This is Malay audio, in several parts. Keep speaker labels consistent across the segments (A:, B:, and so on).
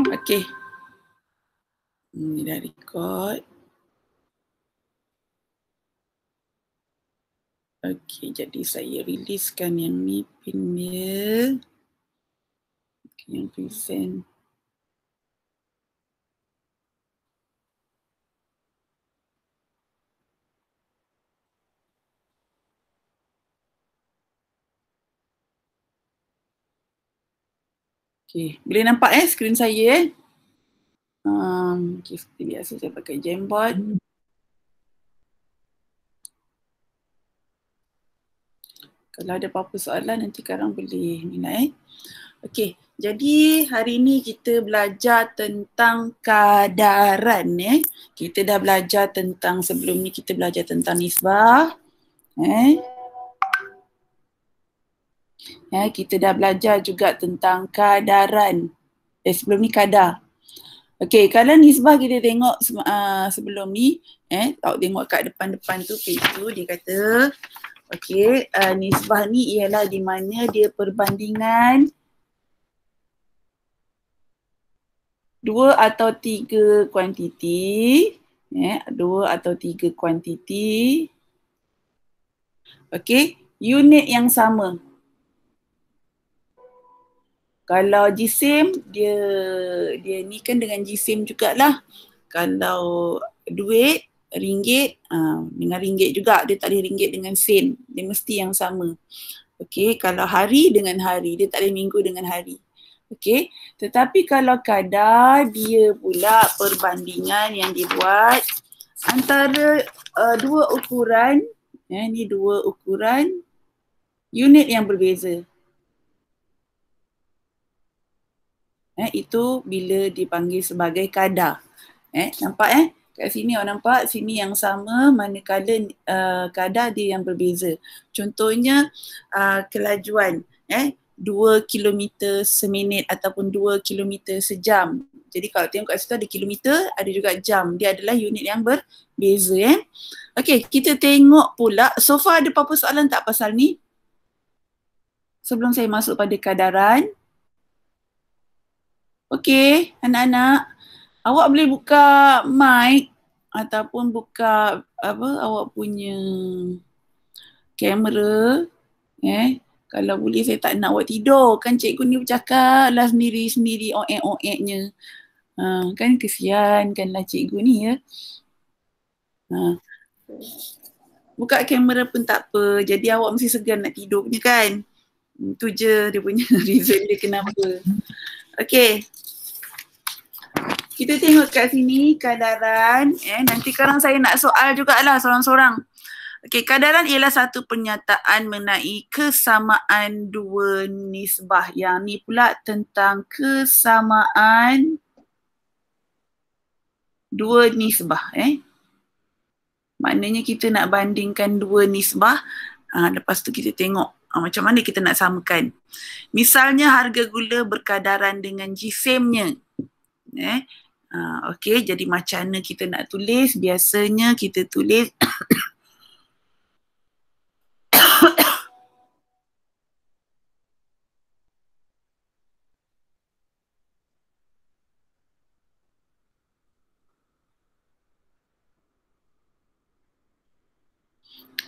A: Okey. Ini dah record. Okey, jadi saya riliskan yang ni pin dia. Okay, yang present. Okey, boleh nampak skrin saya okay, seperti biasa saya pakai Jamboard. Kalau ada apa-apa soalan nanti korang boleh minat. Okey, jadi hari ni kita belajar tentang kadaran Kita dah belajar tentang, sebelum ni kita belajar tentang nisbah. Kita dah belajar juga tentang kadaran. Sebelum ni kadar. Okey, kalau nisbah kita tengok sebelum ni, awak tengok kat depan-depan tu, page tu, dia kata, okey, nisbah ni ialah di mana dia perbandingan dua atau tiga kuantiti, dua atau tiga kuantiti, okey, unit yang sama. Kalau jisim, dia ni kan dengan jisim jugalah. Kalau duit, ringgit, dengan ringgit juga. Dia tak boleh ringgit dengan sen. Dia mesti yang sama. Okey, kalau hari dengan hari. Dia tak boleh minggu dengan hari. Okey, tetapi kalau kadar, dia pula perbandingan yang dibuat antara dua ukuran. Ni dua ukuran unit yang berbeza. Itu bila dipanggil sebagai kadar. Nampak kat sini awak nampak, sini yang sama, manakala kadar dia yang berbeza. Contohnya kelajuan 2 kilometer seminit ataupun 2 kilometer sejam. Jadi kalau tengok kat situ ada kilometer, ada juga jam. Dia adalah unit yang berbeza. Okey, kita tengok pula, so far ada apa-apa soalan tak pasal ni? Sebelum saya masuk pada kadaran. Okey, anak-anak, awak boleh buka mic ataupun buka awak punya kamera. Kalau boleh saya tak nak awak tidur. Kan cikgu ni bercakap lah sendiri-sendiri oek-oeknya. Kan kesian kanlah cikgu ni ya. Buka kamera pun tak apa. Jadi awak mesti segan nak tidur punya kan. Itu je dia punya reason dia kenapa. Okey. Kita tengok kat sini kadaran. Nanti sekarang saya nak soal jugalah sorang-sorang. Okey, kadaran ialah satu pernyataan mengenai kesamaan dua nisbah. Yang ni pula tentang kesamaan dua nisbah. Maknanya kita nak bandingkan dua nisbah. Lepas tu kita tengok macam mana kita nak samakan. Misalnya harga gula berkadaran dengan jisimnya. Okey, jadi macam mana kita nak tulis? Biasanya kita tulis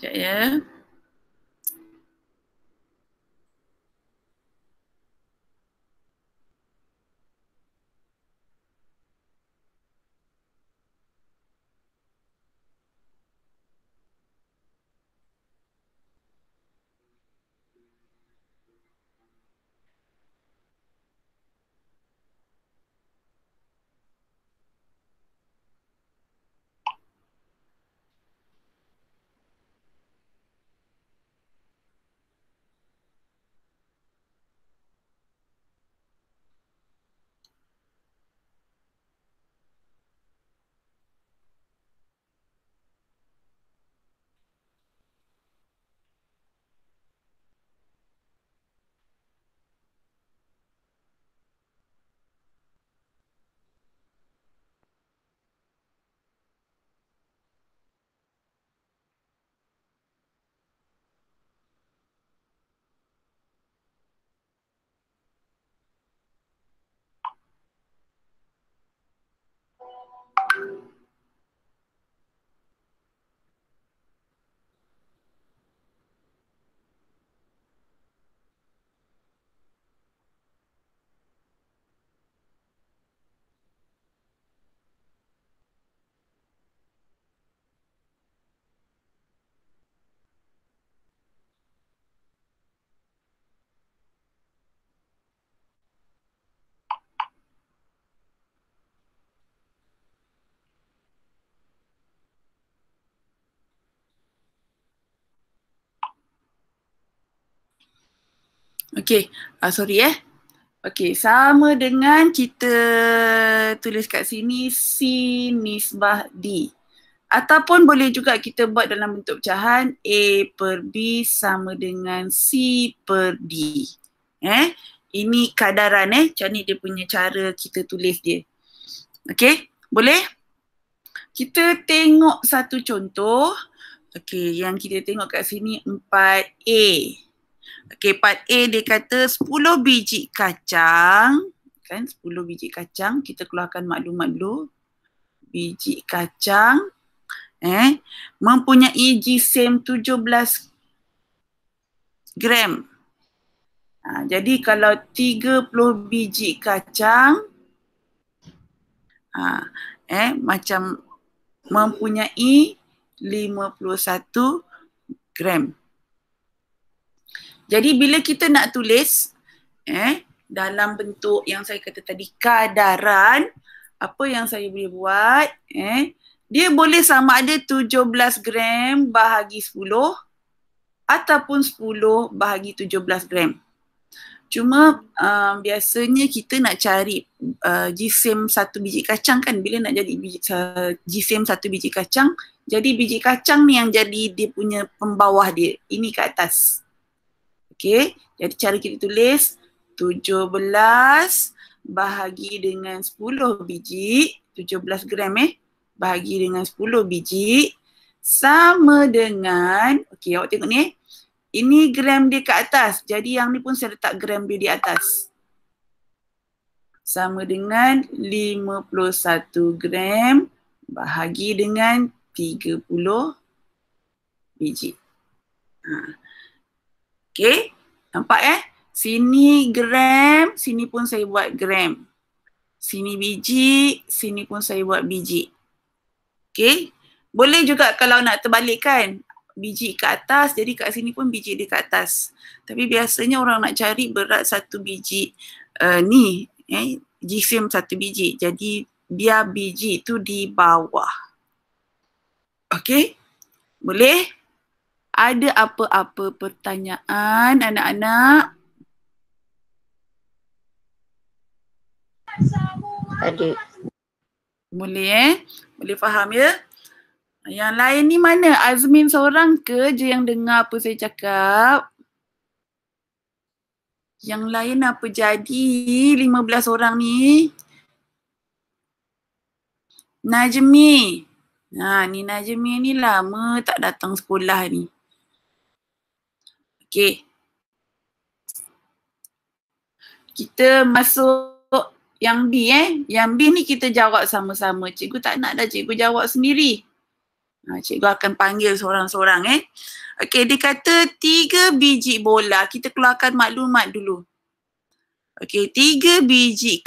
A: sekejap ya. Okey, sorry Okey, sama dengan kita tulis kat sini C nisbah D. Ataupun boleh juga kita buat dalam bentuk pecahan A per B sama dengan C per D. Ini kadaran macam ni dia punya cara kita tulis dia. Okey, boleh? Kita tengok satu contoh. Okey, yang kita tengok kat sini 4A. Okey, part A dia kata 10 biji kacang. Kan, 10 biji kacang. Kita keluarkan maklumat dulu. Biji kacang. Mempunyai gisim 17 gram. Jadi kalau 30 biji kacang, macam mempunyai 51 gram. Jadi bila kita nak tulis dalam bentuk yang saya kata tadi kadaran, apa yang saya boleh buat? Dia boleh sama ada 17 gram bahagi 10 ataupun 10 bahagi 17 gram. Cuma biasanya kita nak cari gisim satu biji kacang kan, bila nak jadi gisim satu biji kacang, jadi biji kacang ni yang jadi dia punya pembawah dia, ini ke atas. Okey, jadi cara kita tulis 17 bahagi dengan 10 biji, 17 gram bahagi dengan 10 biji sama dengan, okey awak tengok ni ini gram dia ke atas, jadi yang ni pun saya letak gram dia di atas. Sama dengan 51 gram bahagi dengan 30 biji. Okey, nampak Sini gram, sini pun saya buat gram. Sini biji, sini pun saya buat biji. Okey, boleh juga kalau nak terbalikkan. Biji ke atas, jadi kat sini pun biji dia ke atas. Tapi biasanya orang nak cari berat satu biji gisim satu biji. Jadi biar biji tu di bawah. Okey, boleh? Ada apa-apa pertanyaan anak-anak?
B: Ada.
A: Boleh Boleh faham ya? Yang lain ni mana? Azmin seorang ke je yang dengar apa saya cakap? Yang lain apa jadi 15 orang ni? Najmi. Ni Najmi ni lama tak datang sekolah ni. Okey. Kita masuk yang B Yang B ni kita jawab sama-sama. Cikgu tak nak dah cikgu jawab sendiri. Cikgu akan panggil seorang-seorang Okey, dia kata 3 biji bola. Kita keluarkan maklumat dulu. Okey, 3 biji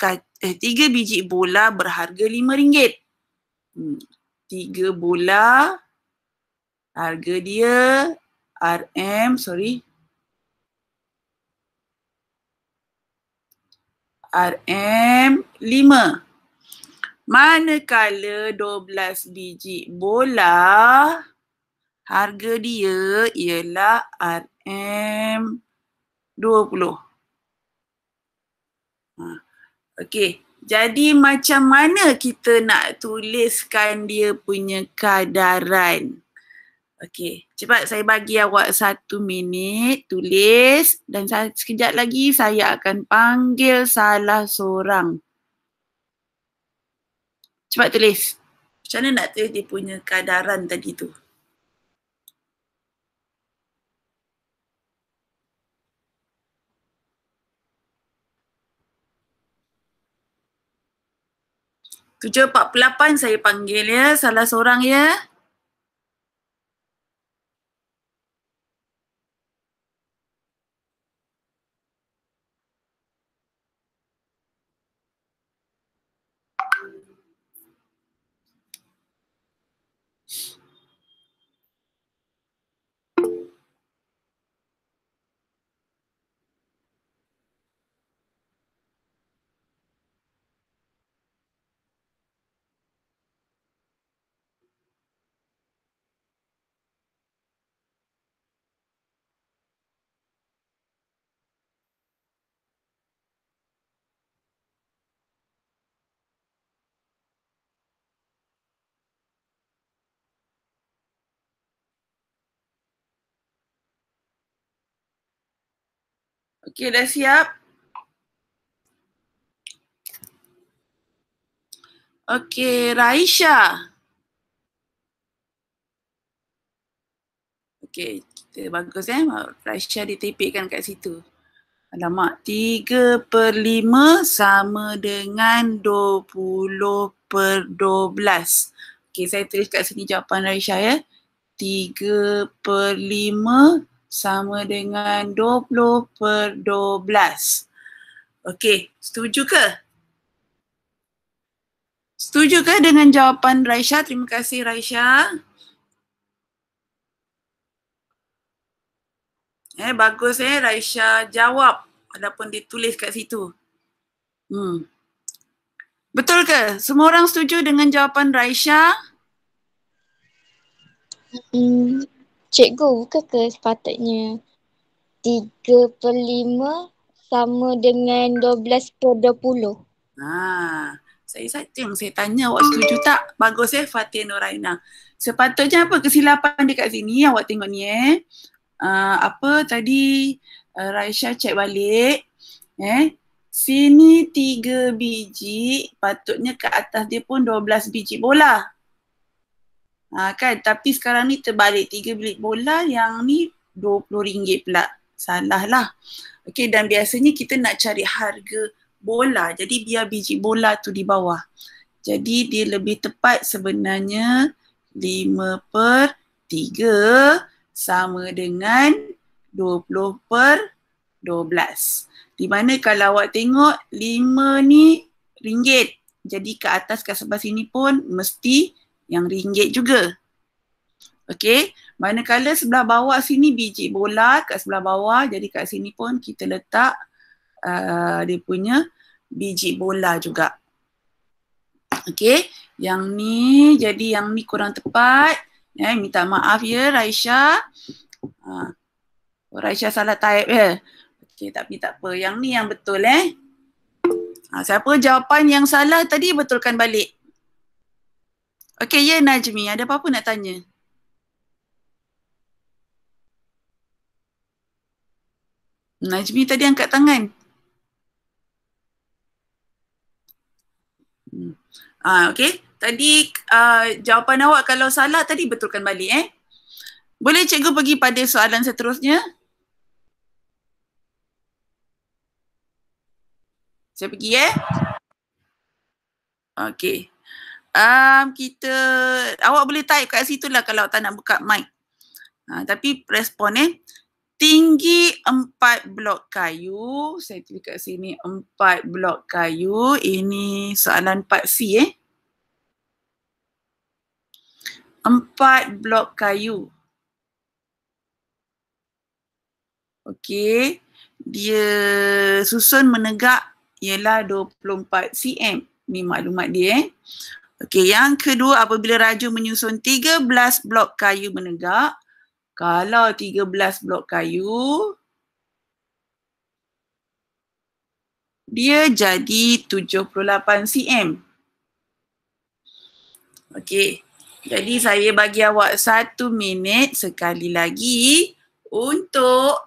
A: bola berharga RM5. 3 bola harga dia RM5. Manakala 12 biji bola harga dia ialah RM20. Okey, jadi macam mana kita nak tuliskan dia punya kadaran? Okey, cepat saya bagi awak 1 minit tulis dan sekejap lagi saya akan panggil salah seorang. Cepat tulis. Macam mana nak tulis dia punya kadaran tadi tu? (7.48) saya panggil salah seorang Okey, dah siap? Okey, Raisya. Okey, kita bagus Raisya ditipikkan kat situ. Alamak, 3/5 sama dengan 20/12. Okey, saya tulis kat sini jawapan Raisya ya. 3/5 sama dengan 20/12. Okey, setuju ke? Setuju ke dengan jawapan Raisya? Terima kasih Raisya. Bagus Raisya jawab walaupun ditulis kat situ. Betul ke? Semua orang setuju dengan jawapan Raisya?
B: Cikgu, bukan ke sepatutnya 3/5 sama dengan 12/20?
A: Saya tanya awak setuju tak? Bagus Fatin Nuraina. Sepatutnya apa kesilapan dekat sini awak tengok ni apa tadi Raisya cek balik sini 3 biji, patutnya ke atas dia pun 12 biji bola. Kan, tapi sekarang ni terbalik, 3 biji bola, yang ni RM20 pula. Salah lah. Okey, dan biasanya kita nak cari harga bola, jadi biar biji bola tu di bawah. Jadi dia lebih tepat sebenarnya 5/3 sama dengan 20/12. Di mana kalau awak tengok 5 ni ringgit. Jadi ke atas kat sebelah sini pun mesti yang ringgit juga. Okey, manakala sebelah bawah sini biji bola kat sebelah bawah, jadi kat sini pun kita letak dia punya biji bola juga. Okey, yang ni jadi yang ni kurang tepat. Minta maaf ya Raisya. Raisya salah type ya. Okey, tapi tak apa. Yang ni yang betul siapa jawapan yang salah tadi betulkan balik. Okey, ya Najmi, ada apa-apa nak tanya? Najmi tadi angkat tangan. Okey, tadi jawapan awak kalau salah tadi betulkan balik Boleh cikgu pergi pada soalan seterusnya? Saya pergi Okey. Awak boleh type kat situ lah kalau tak nak buka mic. Tapi respon tinggi 4 blok kayu, saya tulis kat sini 4 blok kayu, ini soalan 4C 4 blok kayu. Okey, dia susun menegak ialah 24 cm. Ni maklumat dia Okey, yang kedua apabila raju menyusun 13 blok kayu menegak, kalau 13 blok kayu, dia jadi 78 cm. Okey, jadi saya bagi awak 1 minit sekali lagi untuk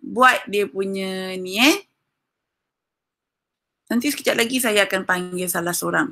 A: buat dia punya ni Nanti sekejap lagi saya akan panggil salah seorang.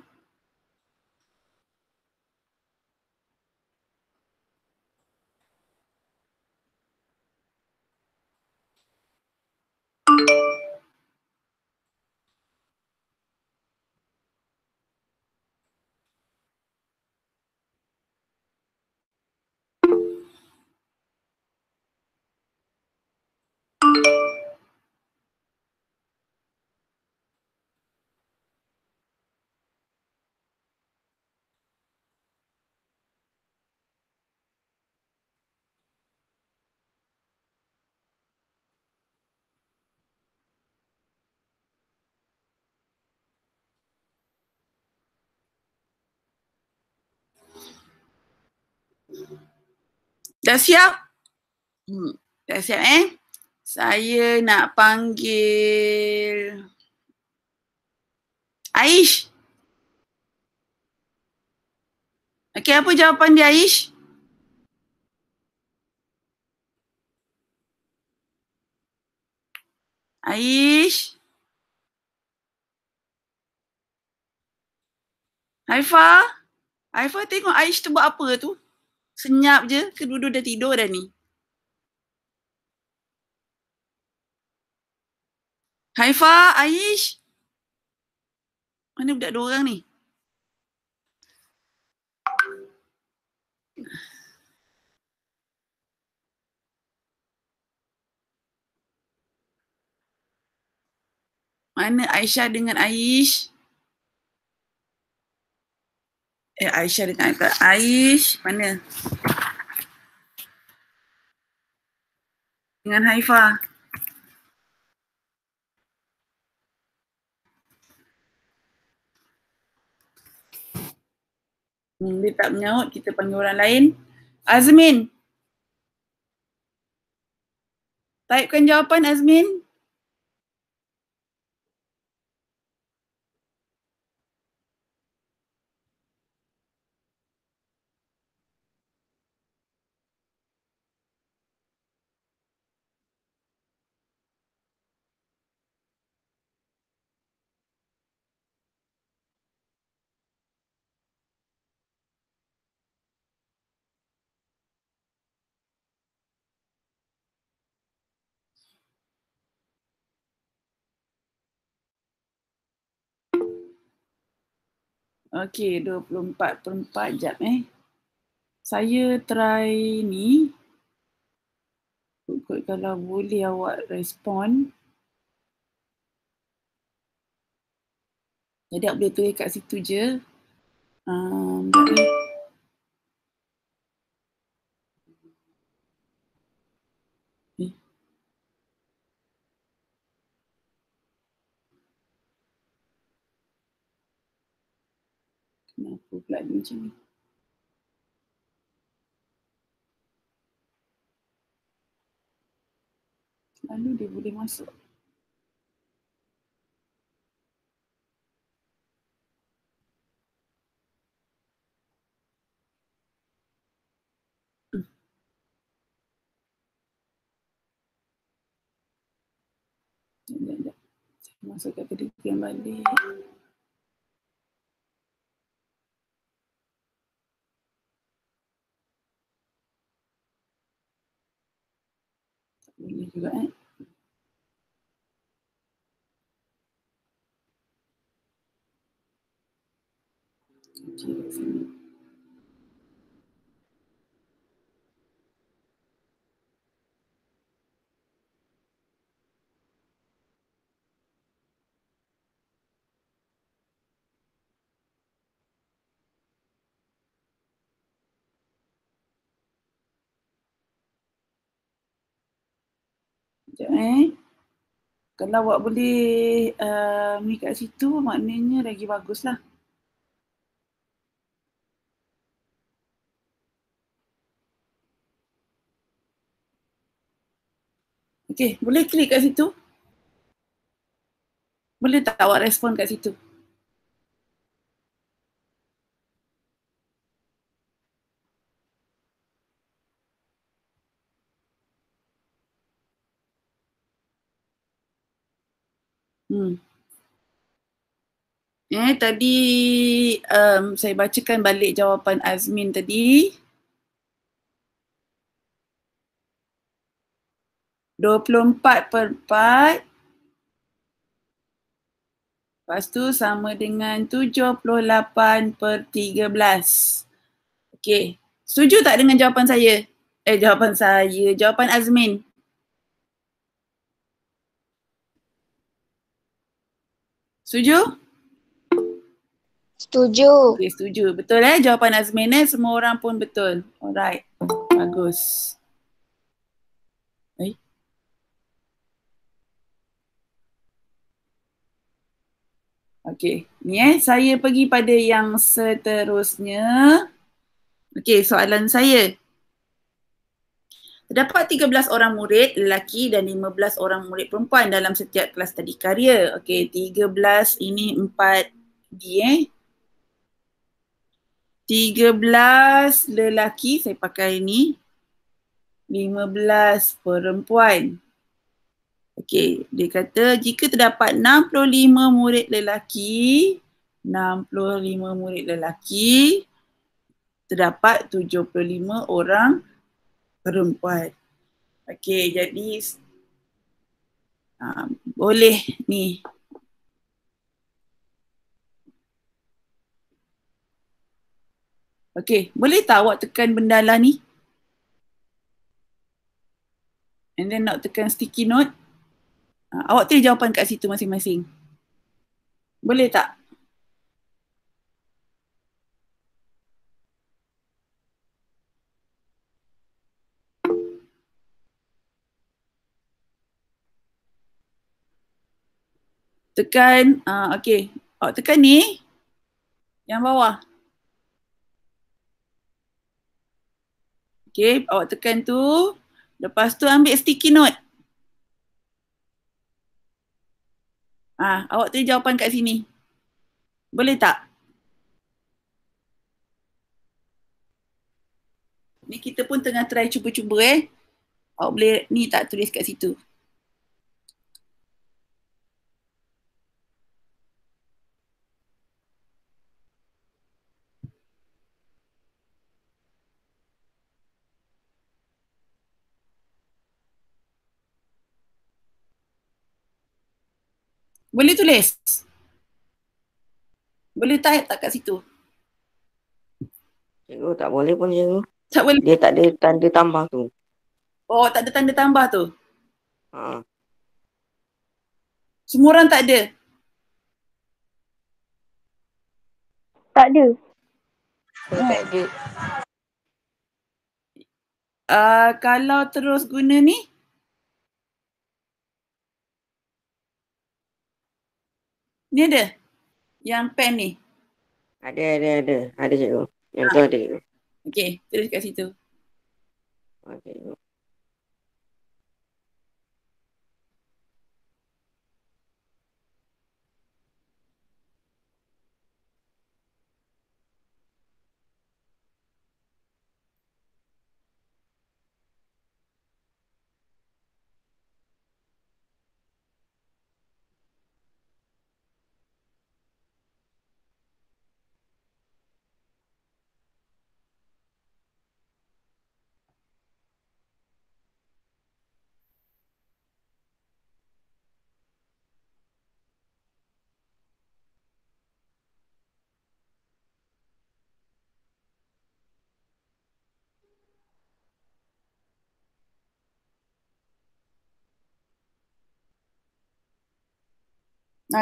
A: Dah siap? Dah siap Saya nak panggil Aish. Okey, apa jawapan dia Aish? Aish. Haifa. Haifa tengok Aish tu buat apa tu? Senyap je ke duduk dah tidur dah ni? Haifa, Aish. Mana budak dua orang ni? Mana Aisyah dengan Aish? Aisyah dengan Aish. Mana? Dengan Haifa. Dia tak menyaut, kita panggil orang lain. Azmin. Typekan jawapan Azmin. Okey, 24/4 jap Saya try ni. Kalau boleh awak respon. Jadi awak boleh tulis kat situ je. Kenapa pula dia macam ni? Lalu dia boleh masuk. Sekejap. Saya masuk kat Telegram balik. Tak boleh juga Okey, kat sini. Sekejap Kalau awak boleh ni kat situ, maknanya lagi baguslah. Okey, boleh klik kat situ? Boleh tak awak respon kat situ? Tadi saya bacakan balik jawapan Azmin tadi. 24/4. Lepas tu sama dengan 78/13. Okey. Setuju tak dengan jawapan saya? Jawapan Azmin. Setuju?
B: Setuju.
A: Okey, setuju. Betul jawapan Azmin semua orang pun betul. Alright. Bagus. Okey, ni saya pergi pada yang seterusnya. Okey, soalan saya. Terdapat 13 orang murid lelaki dan 15 orang murid perempuan dalam setiap kelas tadi karya. Okey, 13 ini 4D 13 lelaki saya pakai ni. 15 perempuan. Okey, dia kata jika terdapat 65 murid lelaki, 65 murid lelaki, terdapat 75 orang perempuan. Okey, jadi boleh ni. Okey, boleh tak awak tekan benda lah ni? And then nak tekan sticky note. Awak tulis jawapan kat situ masing-masing. Boleh tak? Tekan, okey. Awak tekan ni. Yang bawah. Okey, awak tekan tu. Lepas tu ambil sticky note. Awak tulis jawapan kat sini. Boleh tak? Ni kita pun tengah try cuba-cuba Awak boleh ni tak tulis kat situ. Boleh tulis? Boleh type tak kat situ?
C: Cikgu tak boleh pun cikgu.
A: Tak boleh.
C: Dia tak ada tanda tambah tu.
A: Oh, tak ada tanda tambah tu?
C: Ha.
A: Semua orang tak ada?
B: Tak ada.
C: Tak ada.
A: Kalau terus guna ni? Ni ada? Yang pen ni?
C: Ada. Ada cikgu. Yang tu ada cikgu.
A: Okey, tulis kat situ.
C: Okey cikgu.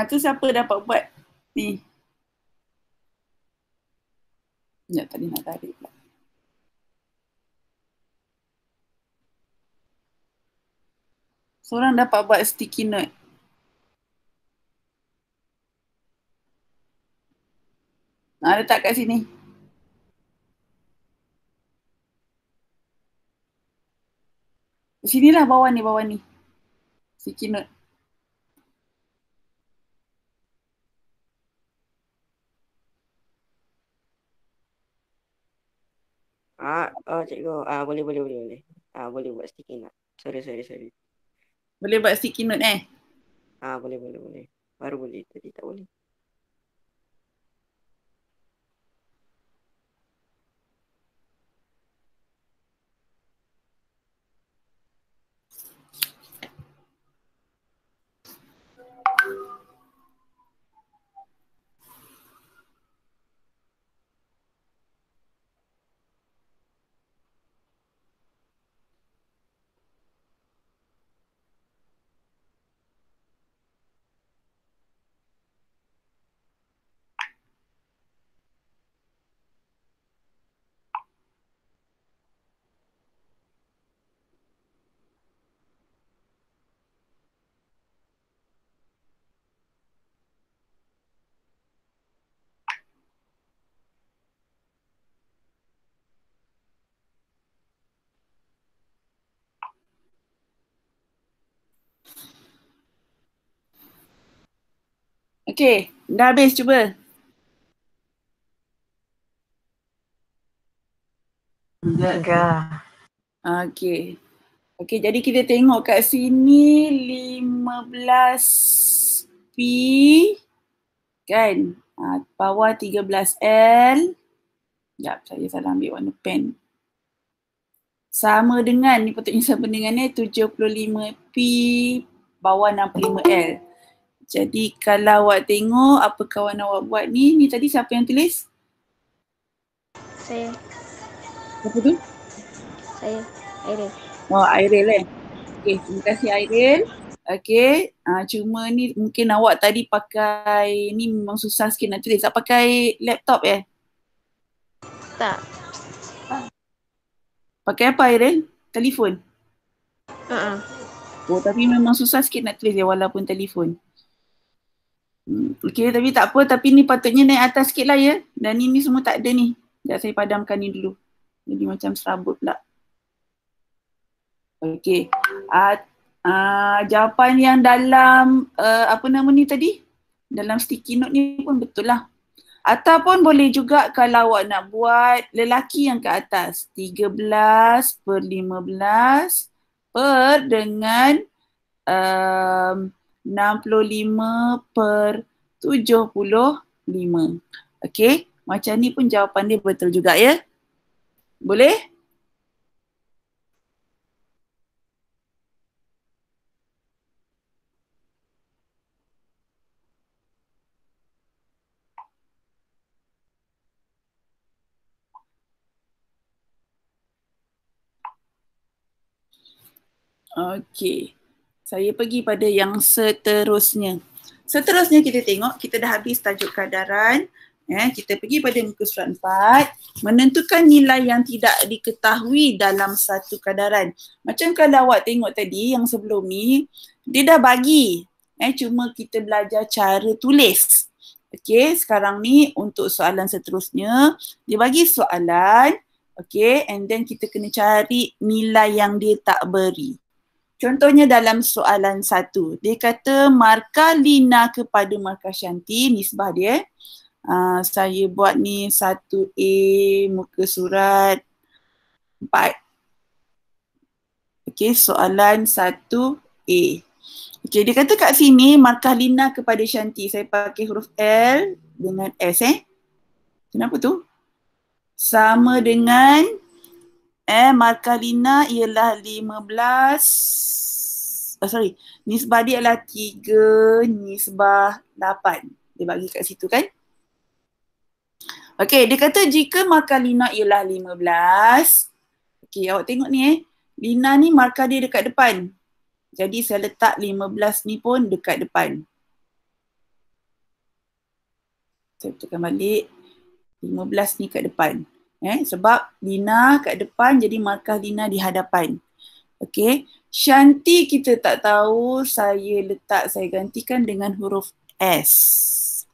A: Tu siapa dapat buat ni? Sekejap, tadi nak tarik pula. Seorang dapat buat sticky note. Letak kat sini. Sinilah bawah ni. Sticky note.
C: Cikgu. Boleh. Boleh buat sticky note. Sorry.
A: Boleh buat sticky note
C: Boleh. Baru boleh. Tadi tak boleh.
A: Okey, dah habis cuba.
D: Enggak.
A: Okey. Okey, jadi kita tengok kat sini 15P kan. Bawah 13L. Sekejap, saya salah ambil warna pen. Sama dengan, ni patutnya sama dengan 75P bawah 65L. Jadi kalau awak tengok apa kawan awak buat ni tadi siapa yang tulis?
B: Saya.
A: Apa tu?
B: Saya. Airil.
A: Oh, Airil Okey, terima kasih Airil. Okey, cuma ni mungkin awak tadi pakai, ni memang susah sikit nak tulis. Tak pakai laptop
B: Tak.
A: Pakai apa Airil? Telefon? Oh, tapi memang susah sikit nak tulis walaupun telefon. Okey, tapi tak apa. Tapi ni patutnya naik atas sikit lah ya. Dan ini semua tak ada ni. Sekejap saya padamkan ni dulu. Jadi macam serabut pula. Okey. Jawapan yang dalam apa nama ni tadi? Dalam sticky note ni pun betul lah. Ataupun boleh juga kalau awak nak buat lelaki yang ke atas. 13/15 per dengan 65/75. Okey, macam ni pun jawapan dia betul juga ya. Boleh? Okey. Saya pergi pada yang seterusnya. Seterusnya kita tengok, kita dah habis tajuk kadaran. Kita pergi pada muka surat 4. Menentukan nilai yang tidak diketahui dalam satu kadaran. Macam kalau awak tengok tadi yang sebelum ni, dia dah bagi. Cuma kita belajar cara tulis. Okey, sekarang ni untuk soalan seterusnya, dia bagi soalan. Okey, and then kita kena cari nilai yang dia tak beri. Contohnya dalam soalan 1, dia kata markah Lina kepada markah Shanti, nisbah dia. Saya buat ni 1A muka surat 4. Okey, soalan 1A. Okey, dia kata kat sini markah Lina kepada Shanti. Saya pakai huruf L dengan S Kenapa tu? Sama dengan markah Lina ialah 15. Nisbah dia adalah 3/8. Dia bagi kat situ kan? Okey, dia kata jika markah Lina ialah 15. Okey, awak tengok ni Lina ni markah dia dekat depan. Jadi saya letak 15 ni pun dekat depan. Saya betulkan balik. 15 ni kat depan. Sebab Lina kat depan jadi markah Lina di hadapan. Okey. Shanti kita tak tahu, saya gantikan dengan huruf S.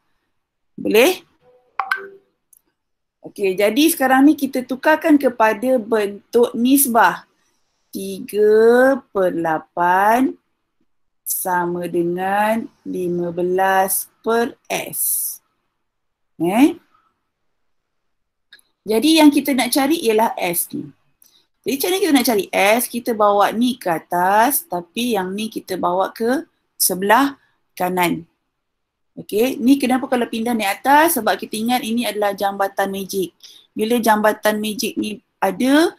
A: Boleh? Okey, jadi sekarang ni kita tukarkan kepada bentuk nisbah. 3/8 sama dengan 15/S. Jadi yang kita nak cari ialah S ni. Jadi cara kita nak cari S, kita bawa ni ke atas, tapi yang ni kita bawa ke sebelah kanan. Okey, ni kenapa kalau pindah naik atas? Sebab kita ingat ini adalah jambatan magic. Bila jambatan magic ni ada,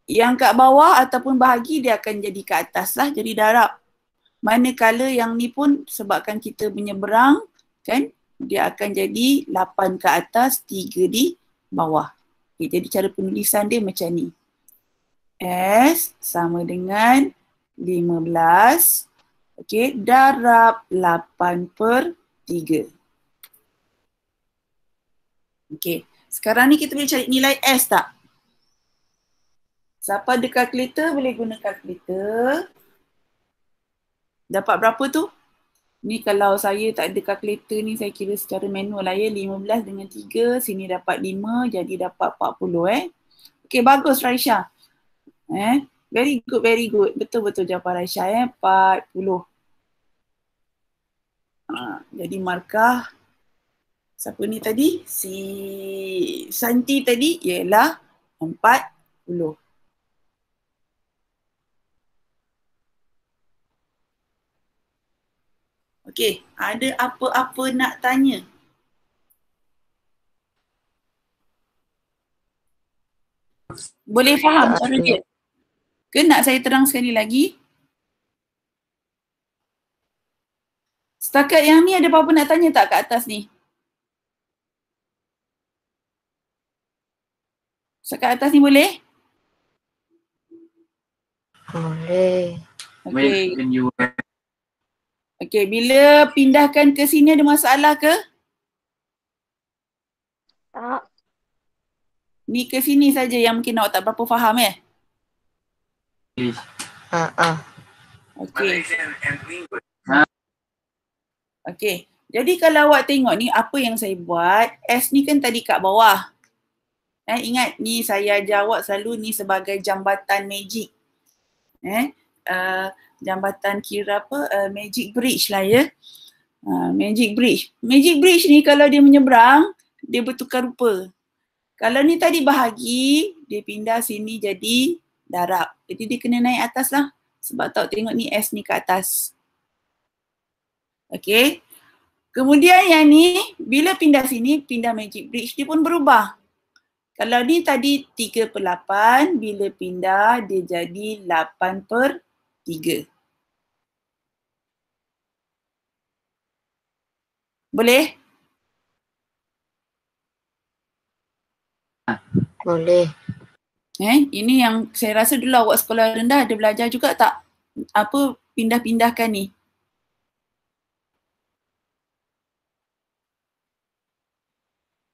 A: yang kat bawah ataupun bahagi dia akan jadi ke atas lah, jadi darab. Manakala yang ni pun sebabkan kita menyeberang, kan, dia akan jadi 8 ke atas, 3 di bawah. Okay, jadi cara penulisan dia macam ni. S sama dengan 15. Okey, darab 8/3. Okey, sekarang ni kita boleh cari nilai S tak? Siapa ada kalkulator boleh guna kalkulator. Dapat berapa tu? Ni kalau saya tak ada kalkulator ni saya kira secara manual lah ya. 15 dengan 3, sini dapat 5, jadi dapat 40 Okey, bagus Raisha. Very good, very good. Betul-betul jawapan Raisha 40. Jadi markah siapa ni tadi? Si Santi tadi ialah 40. Okey, ada apa-apa nak tanya? Boleh faham
B: Tak
A: cara
B: ada.
A: dia? Ke nak saya terang sekali lagi? Setakat yang ni ada apa-apa nak tanya tak kat atas ni? Setakat atas ni boleh?
B: Boleh.
A: Okey. Okey, bila pindahkan ke sini ada masalah ke?
B: Tak.
A: Ni ke sini saja yang mungkin awak tak berapa faham Okey. Okey. Jadi kalau awak tengok ni apa yang saya buat, S ni kan tadi kat bawah. Ingat ni saya ajar awak selalu ni sebagai jambatan magic. Jambatan kira apa? Magic bridge lah ya. Magic bridge. Magic bridge ni kalau dia menyeberang, dia bertukar rupa. Kalau ni tadi bahagi, dia pindah sini jadi darab. Jadi dia kena naik atas lah. Sebab tak tengok ni S ni ke atas. Okay. Kemudian yang ni, bila pindah sini, pindah magic bridge, dia pun berubah. Kalau ni tadi 3/8, bila pindah dia jadi 8/3. Boleh?
B: Boleh.
A: Ini yang saya rasa dulu awak sekolah rendah ada belajar juga tak? Apa pindah-pindahkan ni?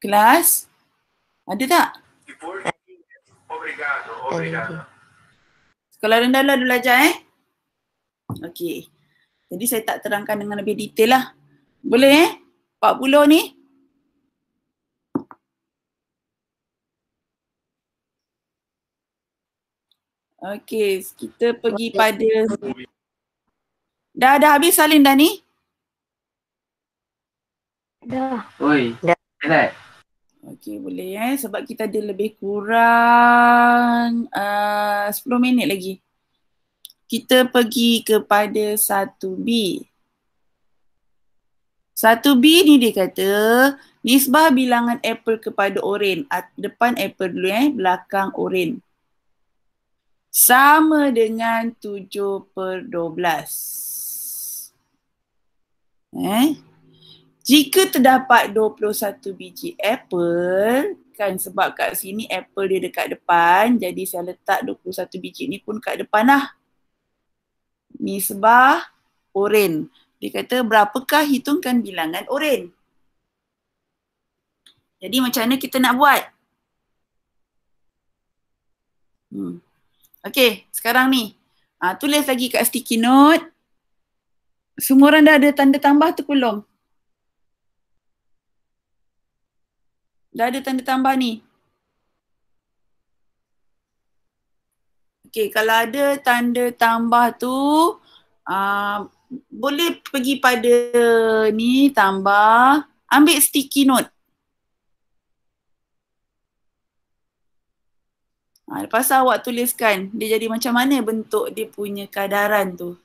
A: Kelas? Ada tak?
B: Ada.
A: Sekolah rendah lah ada belajar Okey. Jadi saya tak terangkan dengan lebih detail lah. Boleh 40 ni? Okey, kita pergi pada dah habis salin dah ni?
B: Dah.
C: Oi.
B: Dah.
A: Okey, boleh sebab kita ada lebih kurang 10 minit lagi. Kita pergi kepada 1B. 1B ni dia kata nisbah bilangan apple kepada oren. Depan apple dulu belakang oren. Sama dengan 7/12. Jika terdapat 21 biji apple, kan sebab kat sini apple dia dekat depan, jadi saya letak 21 biji ni pun kat depan lah. Nisbah oren. Dia kata berapakah hitungkan bilangan oren? Jadi macam mana kita nak buat? Okey, sekarang ni. Tulis lagi kat sticky note. Semua orang dah ada tanda tambah tu belum? Dah ada tanda tambah ni? Okey, kalau ada tanda tambah tu, boleh pergi pada ni, tambah, ambil sticky note. Lepas tu awak tuliskan, dia jadi macam mana bentuk dia punya kadaran tu.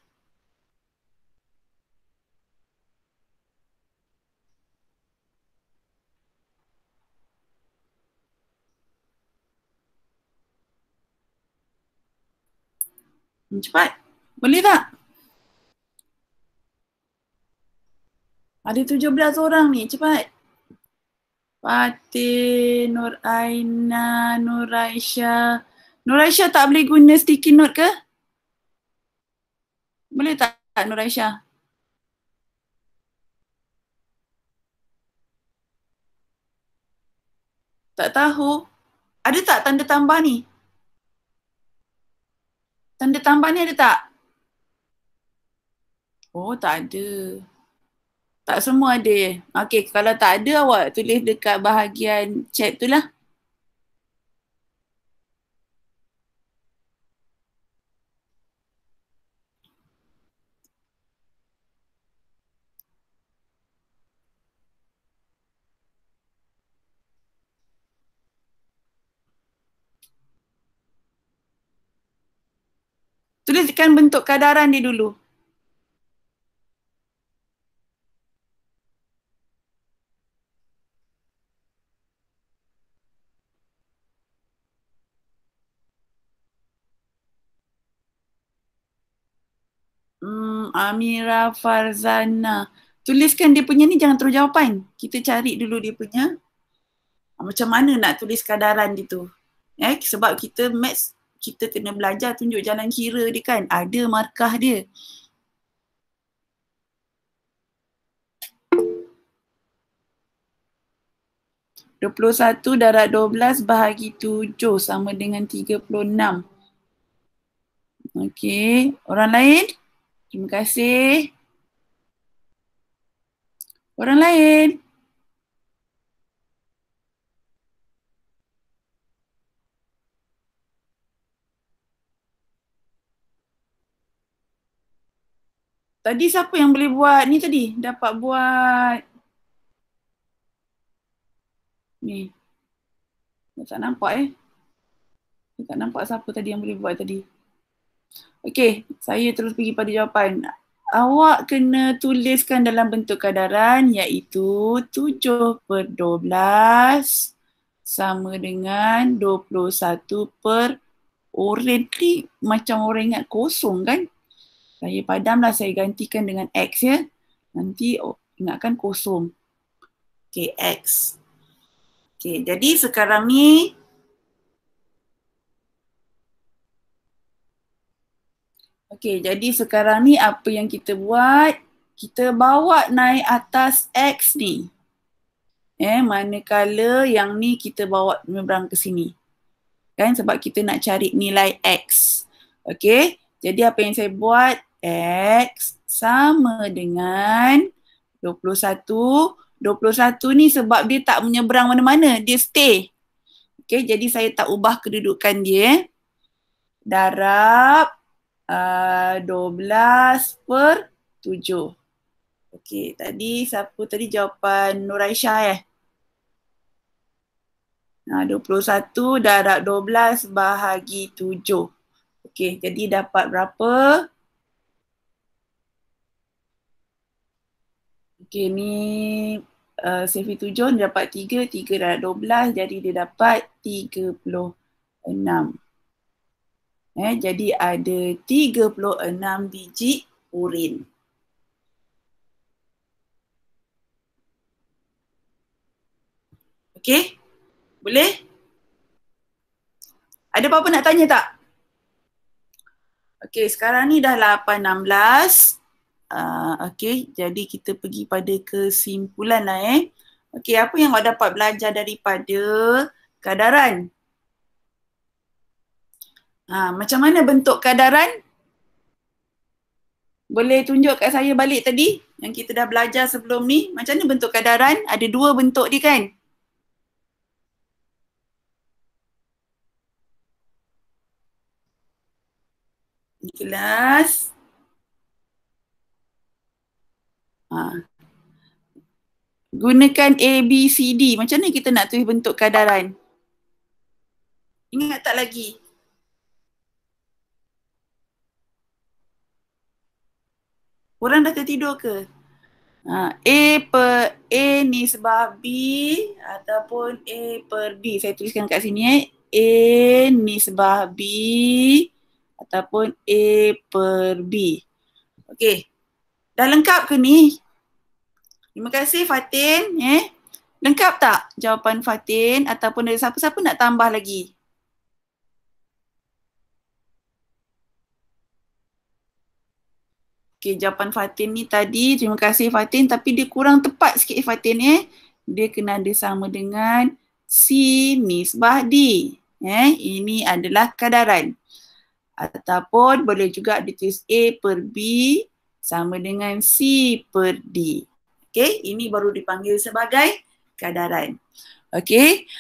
A: Cepat. Boleh tak? Ada 17 orang ni. Cepat. Fatin, Nur Aina, Nur Aisyah. Nur Aisyah tak boleh guna sticky note ke? Boleh tak Nur Aisyah? Tak tahu. Ada tak tanda tambah ni? Tanda tambah ni ada tak? Oh, tak ada. Tak semua ada. Okey, kalau tak ada awak tulis dekat bahagian chat tu lah. Tuliskan bentuk kadaran dia dulu. Amira Farzana. Tuliskan dia punya ni, jangan terus jawapan. Kita cari dulu dia punya. Macam mana nak tulis kadaran dia tu. Sebab kita maths, kita kena belajar tunjuk jalan kira dia kan. Ada markah dia. (21 darab 12 bahagi 7 sama dengan 36). Okey, orang lain? Terima kasih. Orang lain? Tadi siapa yang boleh buat ni tadi? Dapat buat ni. Tak nampak tak nampak siapa tadi yang boleh buat tadi. Okey, saya terus pergi pada jawapan. Awak kena tuliskan dalam bentuk kadaran iaitu 7/12 sama dengan 21 per oren ni macam orang ingat kosong kan? Saya padamlah, saya gantikan dengan X ya. Nanti ingatkan kosong. Okey, X. Okey, jadi sekarang ni apa yang kita buat? Kita bawa naik atas X ni. Manakala yang ni kita bawa menyeberang ke sini. Kan sebab kita nak cari nilai X. Okey, jadi apa yang saya buat? X sama dengan 21. 21 ni sebab dia tak menyeberang mana-mana, dia stay. Okey, jadi saya tak ubah kedudukan dia. Darab 12/7. Okey, tadi siapa tadi jawapan Nur Aisyah 21 darab 12 bahagi 7. Okey, jadi dapat berapa? Okey, ni Sefi 7 dia dapat 3 darab 12, jadi dia dapat 36. Jadi ada 36 biji urin. Okey? Boleh? Ada apa-apa nak tanya tak? Okey, sekarang ni dah 8.16. Okey, jadi kita pergi pada kesimpulan lah Okey, apa yang awak dapat belajar daripada kadaran? Macam mana bentuk kadaran? Boleh tunjuk kat saya balik tadi yang kita dah belajar sebelum ni. Macam mana bentuk kadaran? Ada dua bentuk dia kan? Di kelas. Gunakan A, B, C, D. Macam mana kita nak tulis bentuk kadaran? Ingat tak lagi? Orang dah tertidur ke? A nisbah B ataupun A per B. Saya tuliskan kat sini A nisbah B ataupun A per B. Okey. Dah lengkap ke ni? Terima kasih Fatin. Lengkap tak jawapan Fatin ataupun ada siapa-siapa nak tambah lagi? Okey, jawapan Fatin ni tadi, terima kasih Fatin, tapi dia kurang tepat sikit Fatin Dia kena ada sama dengan C nisbah D. Ini adalah kadaran. Ataupun boleh juga ditulis A per B sama dengan C per D. Okey, ini baru dipanggil sebagai kadaran. Okey,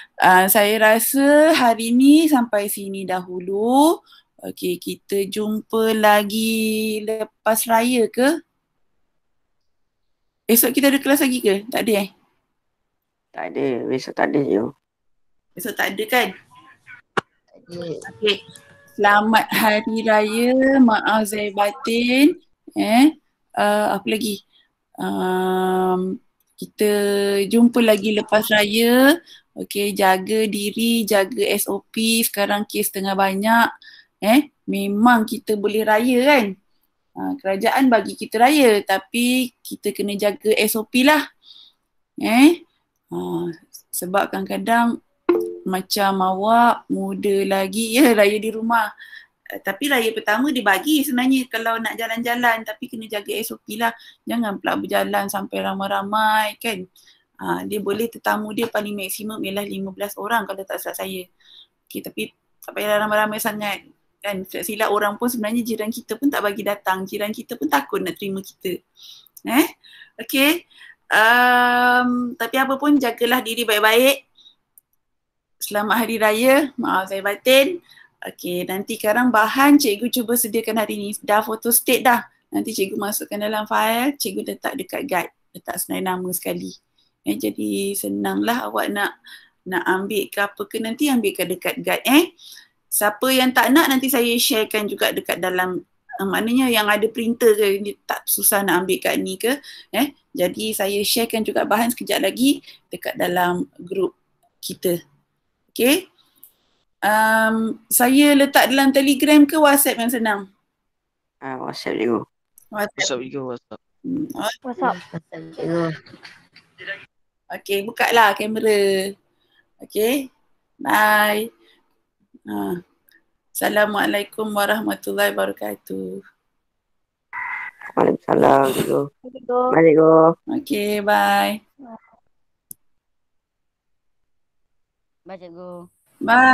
A: saya rasa hari ni sampai sini dahulu. Okey, kita jumpa lagi lepas raya ke? Esok kita ada kelas lagi ke? Tak ada
C: Tak ada, besok tak ada je.
A: Besok tak ada kan? Okey. Selamat Hari Raya, maaf zahir batin. Apa lagi? Kita jumpa lagi lepas raya. Okey, jaga diri, jaga SOP. Sekarang kes tengah banyak. Memang kita boleh raya kan? Kerajaan bagi kita raya tapi kita kena jaga SOP lah. Sebab kadang-kadang macam awak muda lagi ya raya di rumah. Tapi raya pertama dia bagi sebenarnya kalau nak jalan-jalan tapi kena jaga SOP lah. Jangan pula berjalan sampai ramai-ramai kan. Dia boleh tetamu dia paling maksimum ialah 15 orang kalau tak salah saya. Okay, tapi tak payah ramai-ramai sangat. Kan silap orang pun sebenarnya jiran kita pun tak bagi datang. Jiran kita pun takut nak terima kita. Okay. Tapi apa pun jagalah diri baik-baik. Selamat Hari Raya. Maaf saya batin. Okay, nanti sekarang bahan cikgu cuba sediakan hari ni. Dah photo state dah. Nanti cikgu masukkan dalam file. Cikgu letak dekat guide. Letak senarai nama sekali. Jadi senanglah awak nak ambil ke apa ke nanti ambilkan dekat guide. Siapa yang tak nak nanti saya sharekan juga dekat dalam maknanya yang ada printer ke tak susah nak ambil kat ni ke. Jadi saya sharekan juga bahan sekejap lagi dekat dalam grup kita. Okay. Saya letak dalam Telegram ke WhatsApp yang senang?
C: WhatsApp cikgu.
D: WhatsApp juga WhatsApp.
B: WhatsApp.
A: Okay, buka lah kamera. Okay. Bye. Assalamualaikum warahmatullahi wabarakatuh.
C: Waalaikumsalam cikgu. Bye cikgu.
A: Okay, bye.
C: Bye cikgu.
A: Bye.